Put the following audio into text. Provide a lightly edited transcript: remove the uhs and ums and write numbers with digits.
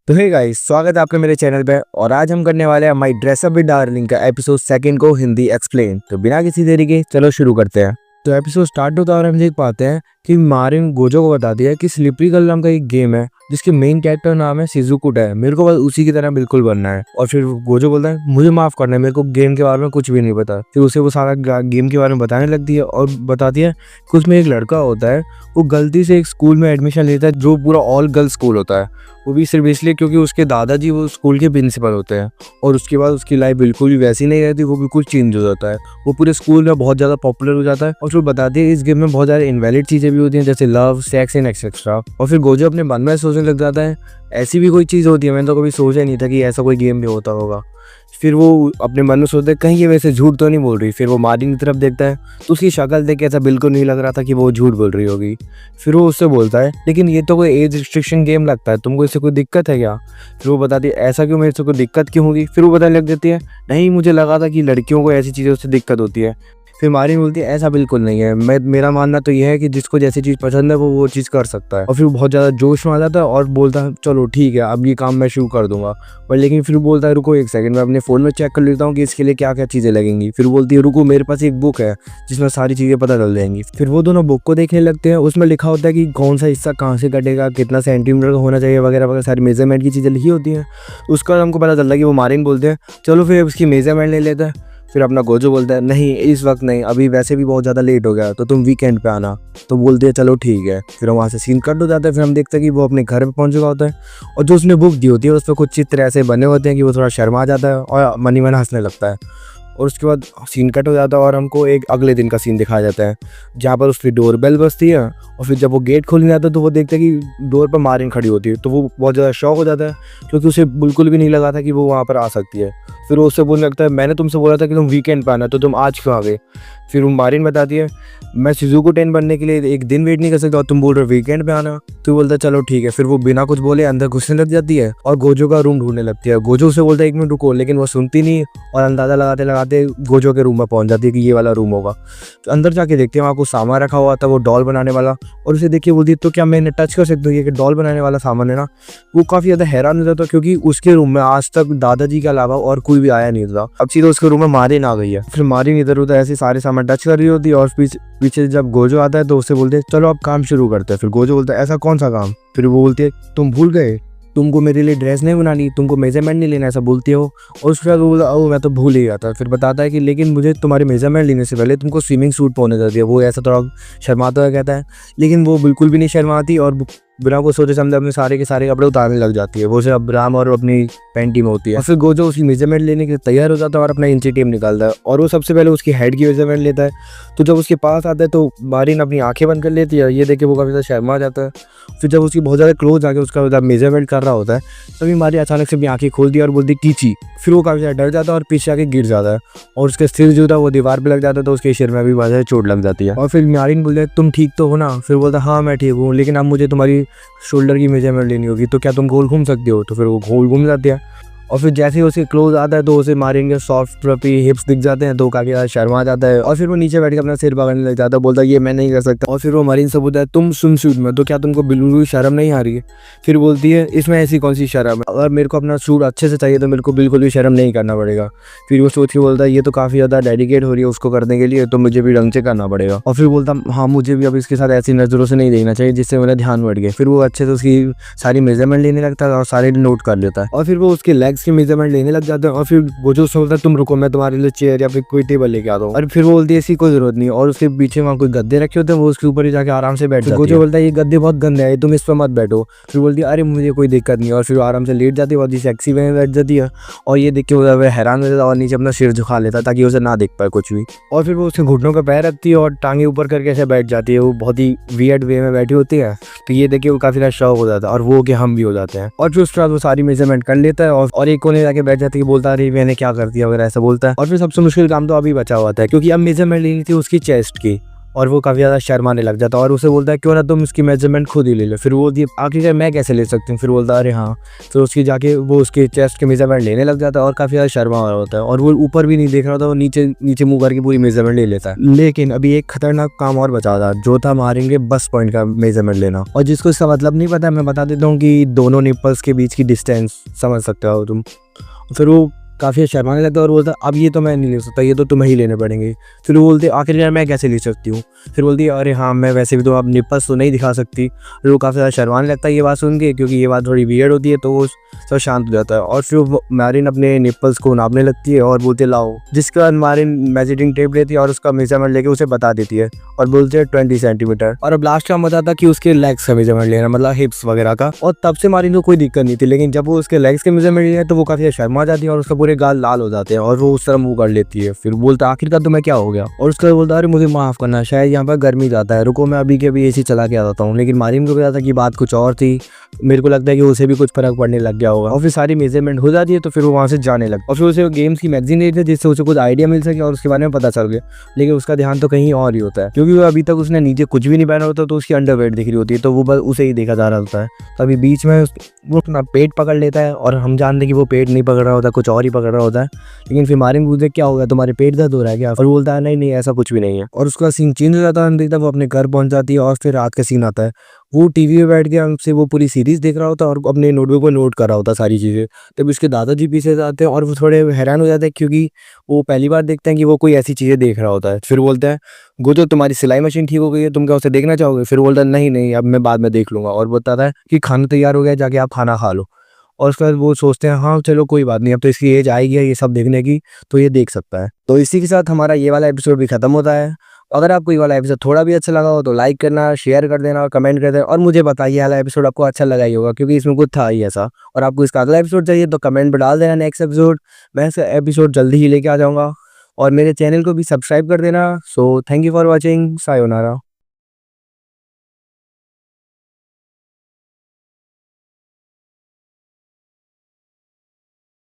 तो hey guys, स्वागत है आपका मेरे चैनल पे। और आज हम करने वाले हैं माई ड्रेसअप विद डार्लिंग का एपिसोड 2 को हिंदी एक्सप्लेन। तो बिना किसी देरी के चलो शुरू करते हैं। तो एपिसोड स्टार्ट होता है और हम देख पाते हैं कि मारिन गोजो को बता दिया कि स्लिपरी गर्ल नाम का एक गेम है जिसके मेन कैरेक्टर नाम है शिजुकुटा है। मेरे को बस उसी की तरह बिल्कुल बनना है। और फिर गोजो बोलता है मुझे माफ करना है, मेरे को गेम के बारे में कुछ भी नहीं पता। फिर उसे वो सारा गेम के बारे में बताने लगती है और बताती है कि उसमें एक लड़का होता है, वो गलती से एक स्कूल में एडमिशन लेता है जो पूरा ऑल गर्ल्स स्कूल होता है। वो भी सिर्फ इसलिए क्योंकि उसके दादाजी वो स्कूल के प्रिंसिपल होते हैं। और उसके बाद उसकी लाइफ बिल्कुल भी वैसी नहीं रहती, वो बिल्कुल चेंज हो जाता है। वो पूरे स्कूल में बहुत ज़्यादा पॉपुलर हो जाता है। और फिर बताती है इस गेम में बहुत ज़्यादा इनवैलिड चीज़ें भी होती हैं जैसे लव, सेक्स एंड एक्सेट्रा। और फिर गोजो अपने मन में सोचने लग जाता है ऐसी भी कोई चीज़ होती है, मैंने तो कभी सोचा नहीं था कि ऐसा कोई गेम भी होता होगा। फिर वो अपने मन में सोचता है कहीं ये वैसे झूठ तो नहीं बोल रही। फिर वो मारिन की तरफ देखता है तो उसकी शक्ल देख के ऐसा बिल्कुल नहीं लग रहा था कि वो झूठ बोल रही होगी। फिर वो उससे बोलता है लेकिन ये तो कोई एज रिस्ट्रिक्शन गेम लगता है, तुमको इससे कोई दिक्कत है क्या? फिर वो बताती है ऐसा क्यों, मेरे से कोई दिक्कत क्यों होगी? फिर वो बताने लग देती है नहीं, मुझे लगा था कि लड़कियों को ऐसी चीज़ों से दिक्कत होती है। फिर मारिन बोलती है ऐसा बिल्कुल नहीं है, मेरा मानना तो यह है कि जिसको जैसी चीज़ पसंद है वो चीज़ कर सकता है। और फिर बहुत ज़्यादा जोश में आ जाता है और बोलता है चलो ठीक है अब ये काम मैं शुरू कर दूंगा। पर लेकिन फिर बोलता है रुको एक सेकंड, मैं अपने फ़ोन में चेक कर लेता हूँ कि इसके लिए क्या क्या चीज़ें लगेंगी। फिर बोलती है रुको, मेरे पास एक बुक है जिसमें सारी चीज़ें पता चल जाएंगी। फिर वो दोनों बुक को देखने लगते हैं। उसमें लिखा होता है कि कौन सा हिस्सा कहाँ से कटेगा, कितना सेंटीमीटर का होना चाहिए वगैरह वगैरह, सारी मेजरमेंट की चीज़ें लिखी होती हैं। उसका हमको पता चलता है कि वो मारिन बोलते हैं चलो फिर उसकी मेजरमेंट ले लेते हैं। फिर अपना गोजो बोलता है नहीं इस वक्त नहीं, अभी वैसे भी बहुत ज़्यादा लेट हो गया तो तुम वीकेंड पे आना। तो बोलते हैं चलो ठीक है। फिर वहाँ से सीन कट हो जाता है। फिर हम देखते हैं कि वो अपने घर पे पहुँच चुका होता है और जो उसने बुक दी होती है उस पर कुछ चित्र ऐसे बने होते हैं कि वो थोड़ा शर्मा जाता है और मनी मन हंसने लगता है। और उसके बाद सीन कट हो जाता है और हमको एक अगले दिन का सीन दिखाया जाता है जहाँ पर उसकी डोर बेल बजती है। और फिर जब वो गेट खोलने जाता है तो वो देखता है कि डोर पर मारिन खड़ी होती है। तो वो बहुत ज़्यादा शॉक हो जाता है क्योंकि उसे बिल्कुल भी नहीं लगा था कि वो वहाँ पर आ सकती है। फिर वो उससे बोलने लगता है मैंने तुमसे बोला था कि तुम वीकेंड पर आना, तो तुम आज क्यों आ गए? फिर वो मारिन बताती है मैं शिजुको 10 बनने के लिए एक दिन वेट नहीं कर सकता और तुम बोल रहे हो वीकेंड पे आना। तो बोलता है चलो ठीक है। फिर वो बिना कुछ बोले अंदर घुसने लग जाती है और गोजो का रूम ढूंढने लगती है। गोजो उसे बोलता है 1 मिनट रुको, लेकिन वो सुनती नहीं और अंदाजा लगाते लगाते गोजो के रूम में पहुंच जाती है कि ये वाला रूम होगा। तो अंदर जाके देखते हैं वहाँ कुछ सामान रखा हुआ था, वो डॉल बनाने वाला। और उसे देखिए बोलती है तो क्या मैंने टच कर सकती हूँ, ये डॉल बनाने वाला सामान है ना? वो काफ़ी ज़्यादा हैरान हो जाता है क्योंकि उसके रूम में आज तक दादाजी के अलावा और कोई भी आया नहीं था। अब सीधा उसके रूम में मारिन आ गई है। फिर मारिन इधर उधर ऐसे सारे सामान टच कर रही होती है और पीछे जब गोजो आता है तो उससे बोलते हैं चलो अब काम शुरू करते हैं। फिर गोजो बोलता है ऐसा कौन सा काम? फिर वो बोलती है तुम भूल गए, तुमको मेरे लिए ड्रेस नहीं बनानी, तुमको मेजरमेंट नहीं लेना, ऐसा बोलती है वो। और उसके बाद वो बोला ओ मैं तो भूल ही गया था। फिर बताता है कि लेकिन मुझे तुम्हारे मेजरमेंट लेने से पहले तुमको स्विमिंग सूट पहनने देती है। वो ऐसा थोड़ा शर्माता हुआ कहता है, लेकिन वो बिल्कुल भी नहीं शर्माती और बिना को सोचे समझे अपने सारे के सारे कपड़े उतारने लग जाती है। वो सिर्फ ब्राम और अपनी पैंटी में होती है। और फिर गोजो उसकी मेजरमेंट लेने के लिए तैयार हो जाता है और अपना इंची टेप निकालता है और वो सबसे पहले उसकी हेड की मेजरमेंट लेता है। तो जब उसके पास आता है तो मारिन अपनी आंखें बंद कर लेती है। ये देख के वो काफ़ी ज़्यादा शर्मा जाता है। फिर जब उसकी बहुत ज़्यादा क्लोज आके उसका मेजरमेंट कर रहा होता है तभी मारिन अचानक से अपनी आंखें खोलती है और बोलती कीची। फिर वो काफ़ी ज़्यादा डर जाता है और पीछे आके गिर जाता है और उसके सिर जो था वो दीवार पर लग जाता है तो उसके सिर में भी बहुत ज़्यादा चोट लग जाती है। और फिर मारिन बोलता है तुम ठीक तो हो ना? फिर बोलता हाँ मैं ठीक हूँ, लेकिन अब मुझे तुम्हारी शोल्डर की मेजरमेंट लेनी होगी, तो क्या तुम गोल घूम सकते हो? तो फिर वो गोल घूम जाती है। और फिर जैसे ही उसके क्लोज आता है तो उसे मारिन के सॉफ्ट फ्लफी हिप्स दिख जाते हैं तो काफ़ी ज़्यादा शर्मा जाता है और फिर वो नीचे बैठ के अपना सिर पकड़ने लग जाता है, बोलता है ये मैं नहीं कर सकता। और फिर वो मारिन से बोलता है तुम स्विमसूट में, तो क्या तुमको बिल्कुल भी शर्म नहीं आ रही है? फिर बोलती है इसमें ऐसी कौन सी शर्म है, अगर मेरे को अपना सूट अच्छे से चाहिए तो मेरे को बिल्कुल भी शर्म नहीं करना पड़ेगा। फिर वो सोच के बोलता है ये तो काफ़ी ज़्यादा डेडिकेट हो रही है उसको करने के लिए, तो मुझे भी ढंग से करना पड़ेगा। और फिर बोलता हाँ मुझे भी अब इसके साथ ऐसी नज़रों से नहीं देखना चाहिए जिससे मेरा ध्यान बढ़ गया। फिर वो अच्छे से उसकी सारी मेजरमेंट लेने लगता है और सारे नोट कर लेता है। और फिर वो उसके लेग्स की मेजरमेंट लेने लग जाते हैं और फिर वो जो सोचता है तुम रुको मैं तुम्हारे लिए चेयर या फिर कोई टेबल लेके आता हूँ। और फिर वो बोलती है इसकी कोई जरूरत नहीं। और उसके पीछे वहाँ कोई गद्दे रखे होते हैं, वो उसके ऊपर ही जाके आराम से बैठ जाती है। गोजो बोलता है ये गद्दे बहुत गंदे हैं, तुम इस पर मत बैठो। फिर बोलती है अरे मुझे कोई दिक्कत नहीं। और फिर आराम से लेट जाती है, बहुत ही सेक्सी वे में बैठ जाती है। और ये देख के वो हैरान हो जाता है और नीचे अपना सिर झुका लेता है ताकि उसे ना दिख पाए कुछ भी। और फिर वो उसके घुटनों पर पैर रखती है और टांगे ऊपर करके ऐसे बैठ जाती है। वो बहुत ही वियर्ड वे में बैठी होती है। तो ये देख के वो काफी शौक हो जाता है और वो कि हम भी हो जाते हैं। और फिर उसके बाद वो सारी मेजरमेंट कर लेता है और एक कोने जाके बैठ जाती है, बोलता है मैंने क्या कर दिया वगैरह ऐसा बोलता है। और फिर सबसे मुश्किल काम तो अभी बचा हुआ था क्योंकि अब मेजरमेंट लेनी थी उसकी चेस्ट की। और वो काफ़ी ज़्यादा शर्माने लग जाता है और उसे बोलता है क्यों ना तुम इसकी मेजरमेंट खुद ही ले लो। फिर वो बोलती है आखिरकार मैं कैसे ले सकती हूँ? फिर बोलता है अरे हाँ। फिर उसकी जाके वो उसके चेस्ट के मेजरमेंट लेने लग जाता है और काफ़ी ज़्यादा शर्मा रहा होता है और वो ऊपर भी नहीं देख रहा होता, वो नीचे नीचे मुँह करके पूरी मेजरमेंट ले लेता है। लेकिन अभी एक खतरनाक काम और बचा था, जो था मारेंगे बस पॉइंट का मेजरमेंट लेना। और जिसको इसका मतलब नहीं पता, मैं बता देता हूँ कि दोनों निप्पल्स के बीच की डिस्टेंस समझ सकते हो तुम। फिर वो काफ़ी शर्माने लगता है और बोलता अब ये तो मैं नहीं ले सकता, ये तो तुम्हें ही लेने पड़ेंगे। फिर वो बोलते आखिरकार मैं कैसे ले सकती हूँ? फिर बोलती है अरे हाँ मैं वैसे भी तो अब निप्पल्स तो नहीं दिखा सकती। फिर वो काफ़ी ज़्यादा शर्माने लगता है ये बात सुन के, क्योंकि ये बात थोड़ी वियर्ड होती है, तो वो सब शांत हो जाता है। और फिर मैरिन अपने निप्पल्स को नापने लगती है और बोलते लाओ, जिसके बाद मैरिन मेजरिंग टेप लेती है और उसका मेजरमेंट लेके उसे बता देती है और बोलते हैं 20 सेंटीमीटर। और अब लास्ट का मजा था कि उसके लेग्स का मेजरमेंट लेना, मतलब हिप्स वगैरह का। और तब से मैरिन को कोई दिक्कत नहीं थी, लेकिन जब वो उसके लेग्स के मेजरमेंट लिया तो वो काफ़ी शर्मा जाती है और उसका पूरे गाल लाल हो जाते हैं और वो उस तरह मुंह कर लेती है। फिर बोलता आखिरकार तुम्हें क्या हो गया? और उसका बोलता अरे मुझे माफ़ करना, शायद यहाँ पर गर्मी ज़्यादा है, रुको मैं अभी के अभी एसी चला के आ जाता हूँ। लेकिन मैरिन को पता था कि बात कुछ और थी, मेरे को लगता है कि उसे भी कुछ फर्क पड़ने लग गया होगा। और फिर सारी मेजरमेंट हो जाती है तो फिर वो वहाँ से जाने लगता है और फिर उसे गेम्स की मैगजीन देती है जिससे उसे कुछ आइडिया मिल सके और उसके बारे में पता चल गया। लेकिन उसका ध्यान तो कहीं और ही होता है, क्योंकि वो अभी तक उसने नीचे कुछ भी नहीं पहना होता, तो उसकी अंडरवेयर दिख रही होती है, तो वो बस उसे ही देखा जा रहा होता है। तभी बीच में वो अपना पेट पकड़ लेता है और हम जानते हैं कि वो पेट नहीं पकड़ रहा होता, कुछ और ही पकड़ रहा होता है। लेकिन फिर मैरिन पूछते क्या हो गया, तुम्हारे पेट दर्द हो रहा है क्या? और बोलता है नहीं नहीं ऐसा कुछ भी नहीं है। और उसका सीन चेंज हो जाता है, वो अपने घर पहुंच जाती है और फिर रात का सीन आता है। वो टीवी में बैठ के हमसे वो पूरी सीरीज देख रहा होता है और अपने नोटबुक में नोट कर रहा होता है सारी चीज़ें। तब उसके दादाजी पीछे से आते हैं और वो थोड़े हैरान हो जाते हैं, क्योंकि वो पहली बार देखते हैं कि वो कोई ऐसी चीज़ें देख रहा होता है। फिर बोलते हैं गुजो तुम्हारी सिलाई मशीन ठीक हो गई है, तुम क्या उसे देखना चाहोगे? फिर बोलता है नहीं नहीं अब मैं बाद में देख लूंगा। और बताता है कि खाना तैयार हो गया, जाके आप खाना खा लो। और उसके बाद वो सोचते हैं हाँ चलो कोई बात नहीं, अब तो इसकी एज आएगी ये सब देखने की, तो ये देख सकता है। तो इसी के साथ हमारा ये वाला एपिसोड भी खत्म होता है। अगर आपको ये वाला एपिसोड थोड़ा भी अच्छा लगा हो तो लाइक करना, शेयर कर देना और कमेंट कर देना, और मुझे बताइए ये वाला एपिसोड आपको अच्छा लगा ही होगा, क्योंकि इसमें कुछ था ही ऐसा। और आपको इसका अगला एपिसोड चाहिए तो कमेंट में डाल देना नेक्स्ट एपिसोड, मैं इसका एपिसोड जल्दी ही लेके आ जाऊँगा। और मेरे चैनल को भी सब्सक्राइब कर देना। So thank you for watching, sayonara.